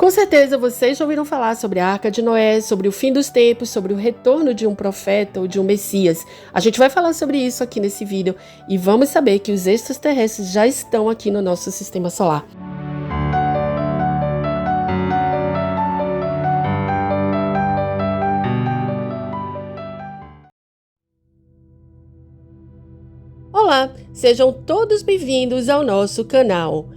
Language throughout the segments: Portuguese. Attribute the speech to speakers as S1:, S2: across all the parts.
S1: Com certeza vocês já ouviram falar sobre a Arca de Noé, sobre o fim dos tempos, sobre o retorno de um profeta ou de um Messias. A gente vai falar sobre isso aqui nesse vídeo e vamos saber que os extraterrestres já estão aqui no nosso sistema solar. Olá, sejam todos bem-vindos ao nosso canal.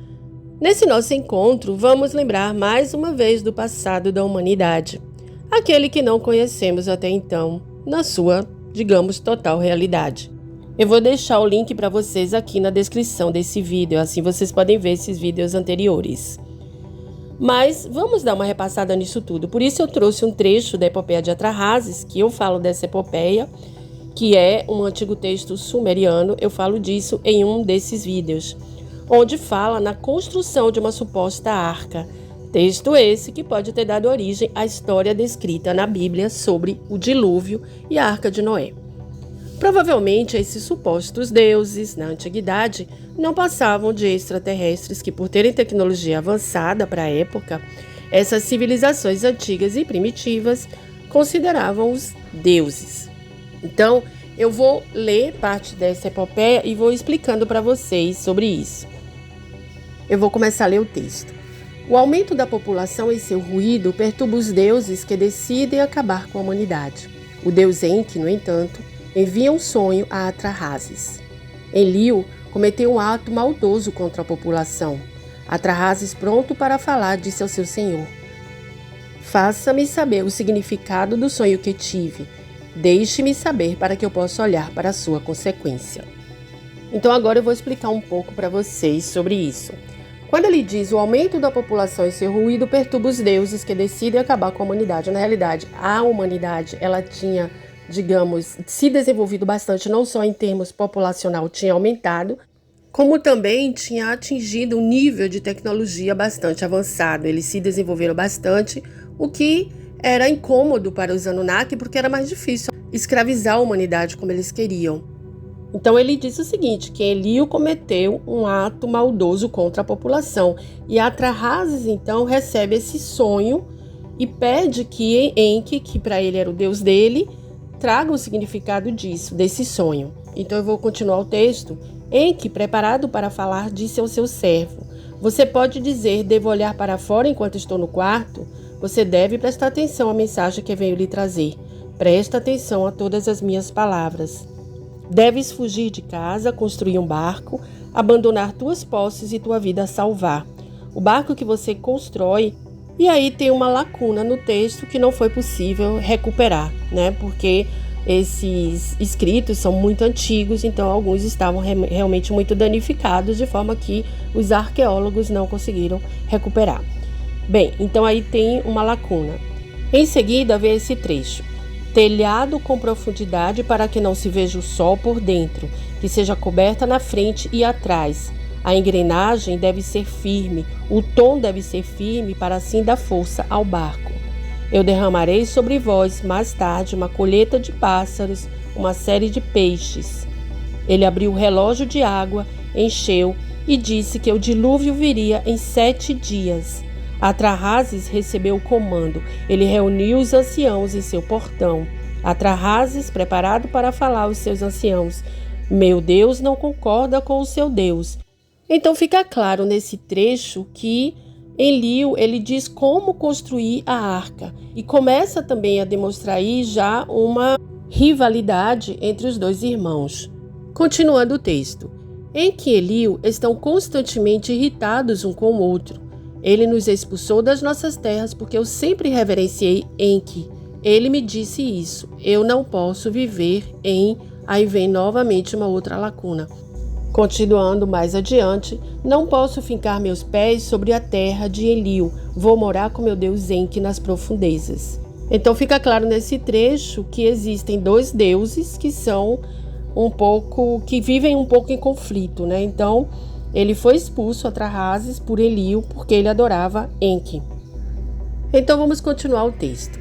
S1: Nesse nosso encontro, vamos lembrar mais uma vez do passado da humanidade, aquele que não conhecemos até então, na sua, digamos, total realidade. Eu vou deixar o link para vocês aqui na descrição desse vídeo, assim vocês podem ver esses vídeos anteriores. Mas vamos dar uma repassada nisso tudo, por isso eu trouxe um trecho da epopeia de Atrahasis, que eu falo dessa epopeia, que é um antigo texto sumeriano, eu falo disso em um desses vídeos, onde fala na construção de uma suposta arca. Texto esse que pode ter dado origem à história descrita na Bíblia sobre o dilúvio e a Arca de Noé. Provavelmente esses supostos deuses, na antiguidade, não passavam de extraterrestres que, por terem tecnologia avançada para a época, essas civilizações antigas e primitivas consideravam-os deuses. Então, eu vou ler parte dessa epopeia e vou explicando para vocês sobre isso. Eu vou começar a ler o texto. O aumento da população e seu ruído perturba os deuses que decidem acabar com a humanidade. O deus Enki, no entanto, envia um sonho a Atrahasis. Enlil cometeu um ato maldoso contra a população. Atrahasis, pronto para falar, disse ao seu senhor: "Faça-me saber o significado do sonho que tive. Deixe-me saber para que eu possa olhar para a sua consequência." Então agora eu vou explicar um pouco para vocês sobre isso. Quando ele diz o aumento da população e seu ruído perturba os deuses que decidem acabar com a humanidade, na realidade, a humanidade ela tinha, digamos, se desenvolvido bastante, não só em termos populacional tinha aumentado, como também tinha atingido um nível de tecnologia bastante avançado. Eles se desenvolveram bastante, o que era incômodo para os Anunnaki, porque era mais difícil escravizar a humanidade como eles queriam. Então ele diz o seguinte, que Enlil cometeu um ato maldoso contra a população. E Atrahasis então recebe esse sonho e pede que Enki, que para ele era o deus dele, traga o significado disso, desse sonho. Então eu vou continuar o texto. Enki, preparado para falar, disse ao seu servo: "Você pode dizer, devo olhar para fora enquanto estou no quarto? Você deve prestar atenção à mensagem que venho lhe trazer. Presta atenção a todas as minhas palavras. Deves fugir de casa, construir um barco, abandonar tuas posses e tua vida a salvar. O barco que você constrói..." E aí tem uma lacuna no texto que não foi possível recuperar, né? Porque esses escritos são muito antigos, então alguns estavam realmente muito danificados, de forma que os arqueólogos não conseguiram recuperar. Bem, então aí tem uma lacuna. Em seguida vem esse trecho: "Telhado com profundidade para que não se veja o sol por dentro, que seja coberta na frente e atrás. A engrenagem deve ser firme, o tom deve ser firme para assim dar força ao barco. Eu derramarei sobre vós mais tarde uma colheita de pássaros, uma série de peixes." Ele abriu o relógio de água, encheu e disse que o dilúvio viria em 7 dias. Atrahasis recebeu o comando. Ele reuniu os anciãos em seu portão. Atrahasis, preparado para falar aos seus anciãos: "Meu Deus não concorda com o seu Deus." Então fica claro nesse trecho que Enlil ele diz como construir a arca e começa também a demonstrar aí já uma rivalidade entre os dois irmãos. Continuando o texto: Enki e Enlil estão constantemente irritados um com o outro. Ele nos expulsou das nossas terras porque eu sempre reverenciei Enki. Ele me disse isso. Eu não posso viver em... Aí vem novamente uma outra lacuna. Continuando mais adiante: "Não posso fincar meus pés sobre a terra de Enlil. Vou morar com meu deus Enki nas profundezas." Então fica claro nesse trecho que existem dois deuses que são que vivem um pouco em conflito, né? Então ele foi expulso, Atrahasis, por Enlil, porque ele adorava Enki. Então vamos continuar o texto.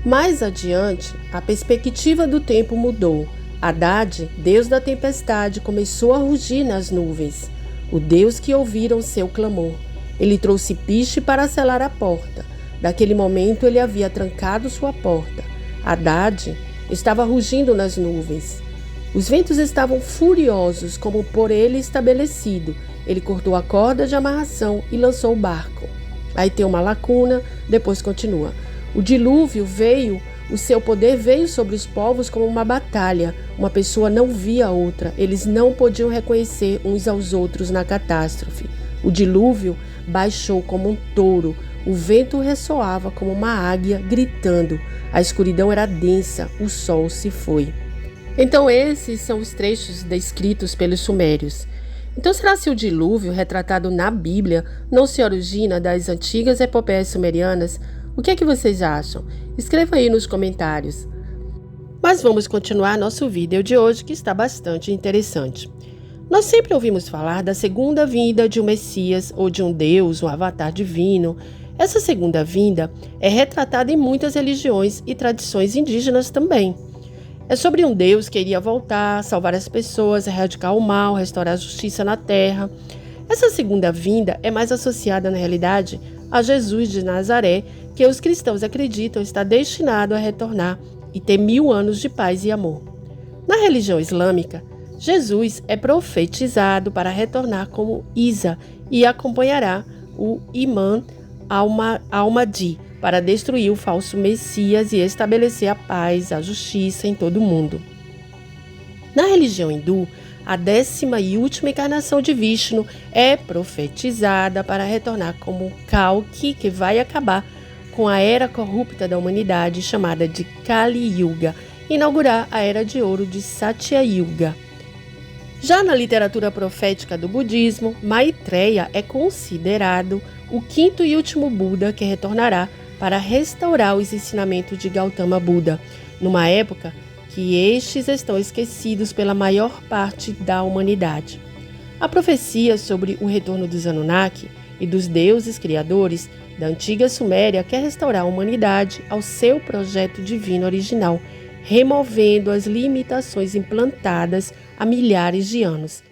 S1: Mais adiante, a perspectiva do tempo mudou. Haddad, deus da tempestade, começou a rugir nas nuvens. O Deus que ouviram seu clamor. Ele trouxe piche para selar a porta. Daquele momento ele havia trancado sua porta. Haddad estava rugindo nas nuvens. Os ventos estavam furiosos, como por ele estabelecido. Ele cortou a corda de amarração e lançou o barco. Aí tem uma lacuna, depois continua. O dilúvio veio, o seu poder veio sobre os povos como uma batalha. Uma pessoa não via a outra, eles não podiam reconhecer uns aos outros na catástrofe. O dilúvio baixou como um touro, o vento ressoava como uma águia gritando. A escuridão era densa, o sol se foi. Então esses são os trechos descritos pelos sumérios. Então será se o dilúvio retratado na Bíblia não se origina das antigas epopeias sumerianas? O que é que vocês acham? Escreva aí nos comentários. Mas vamos continuar nosso vídeo de hoje, que está bastante interessante. Nós sempre ouvimos falar da segunda vinda de um Messias ou de um Deus, um avatar divino. Essa segunda vinda é retratada em muitas religiões e tradições indígenas também. É sobre um Deus que iria voltar, salvar as pessoas, erradicar o mal, restaurar a justiça na terra. Essa segunda vinda é mais associada, na realidade, a Jesus de Nazaré, que os cristãos acreditam está destinado a retornar e ter 1000 anos de paz e amor. Na religião islâmica, Jesus é profetizado para retornar como Isa e acompanhará o Imã al-Mahdi para destruir o falso Messias e estabelecer a paz, a justiça em todo o mundo. Na religião hindu, a 10ª e última encarnação de Vishnu é profetizada para retornar como Kalki, que vai acabar com a era corrupta da humanidade chamada de Kali Yuga, e inaugurar a era de ouro de Satya Yuga. Já na literatura profética do budismo, Maitreya é considerado o 5º e último Buda que retornará para restaurar os ensinamentos de Gautama Buda, numa época que estes estão esquecidos pela maior parte da humanidade. A profecia sobre o retorno dos Anunnaki e dos deuses criadores da antiga Suméria quer restaurar a humanidade ao seu projeto divino original, removendo as limitações implantadas há milhares de anos.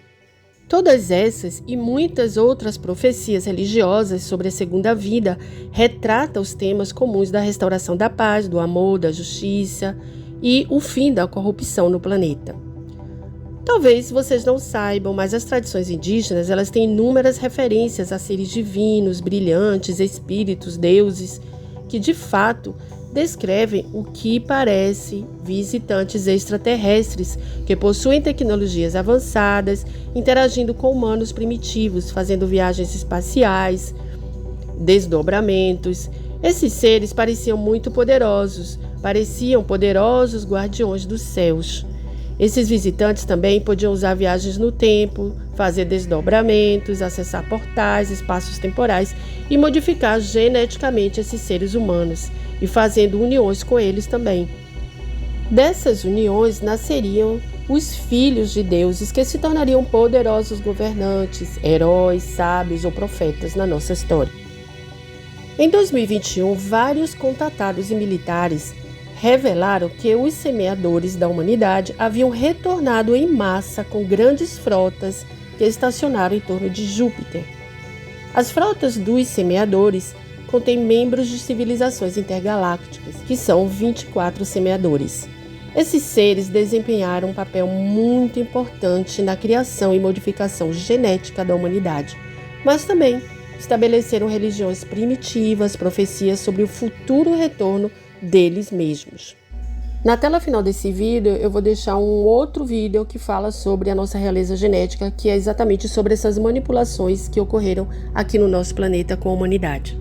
S1: Todas essas e muitas outras profecias religiosas sobre a segunda vida retratam os temas comuns da restauração da paz, do amor, da justiça e o fim da corrupção no planeta. Talvez vocês não saibam, mas as tradições indígenas elas têm inúmeras referências a seres divinos, brilhantes, espíritos, deuses, que de fato descrevem o que parece visitantes extraterrestres que possuem tecnologias avançadas, interagindo com humanos primitivos, fazendo viagens espaciais, desdobramentos. Esses seres pareciam poderosos guardiões dos céus. Esses visitantes também podiam usar viagens no tempo, fazer desdobramentos, acessar portais, espaços temporais e modificar geneticamente esses seres humanos, e fazendo uniões com eles também. Dessas uniões nasceriam os filhos de deuses que se tornariam poderosos governantes, heróis, sábios ou profetas na nossa história. Em 2021, vários contatados e militares revelaram que os semeadores da humanidade haviam retornado em massa com grandes frotas que estacionaram em torno de Júpiter. As frotas dos semeadores contêm membros de civilizações intergalácticas, que são 24 semeadores. Esses seres desempenharam um papel muito importante na criação e modificação genética da humanidade, mas também estabeleceram religiões primitivas, profecias sobre o futuro retorno deles mesmos. Na tela final desse vídeo, eu vou deixar um outro vídeo que fala sobre a nossa realeza genética, que é exatamente sobre essas manipulações que ocorreram aqui no nosso planeta com a humanidade.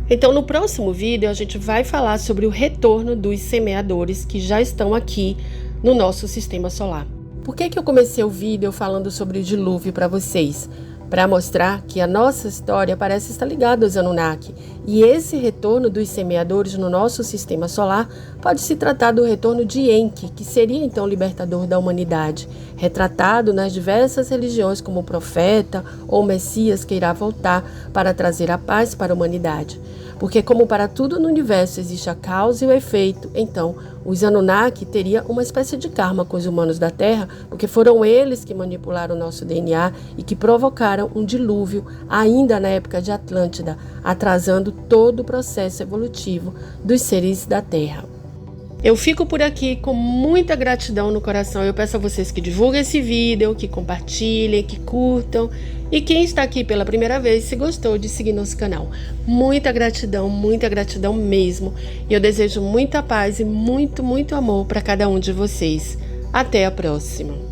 S1: Então, no próximo vídeo, a gente vai falar sobre o retorno dos semeadores que já estão aqui no nosso sistema solar. Por que eu comecei o vídeo falando sobre o dilúvio para vocês? Para mostrar que a nossa história parece estar ligada aos Anunnaki. E esse retorno dos semeadores no nosso sistema solar pode se tratar do retorno de Enki, que seria então o libertador da humanidade, retratado nas diversas religiões como profeta ou Messias que irá voltar para trazer a paz para a humanidade. Porque como para tudo no universo existe a causa e o efeito, então Os Anunnaki teriam uma espécie de karma com os humanos da Terra, porque foram eles que manipularam o nosso DNA e que provocaram um dilúvio ainda na época de Atlântida, atrasando todo o processo evolutivo dos seres da Terra. Eu fico por aqui com muita gratidão no coração. Eu peço a vocês que divulguem esse vídeo, que compartilhem, que curtam. E quem está aqui pela primeira vez, se gostou de seguir nosso canal. Muita gratidão mesmo. E eu desejo muita paz e muito, muito amor para cada um de vocês. Até a próxima.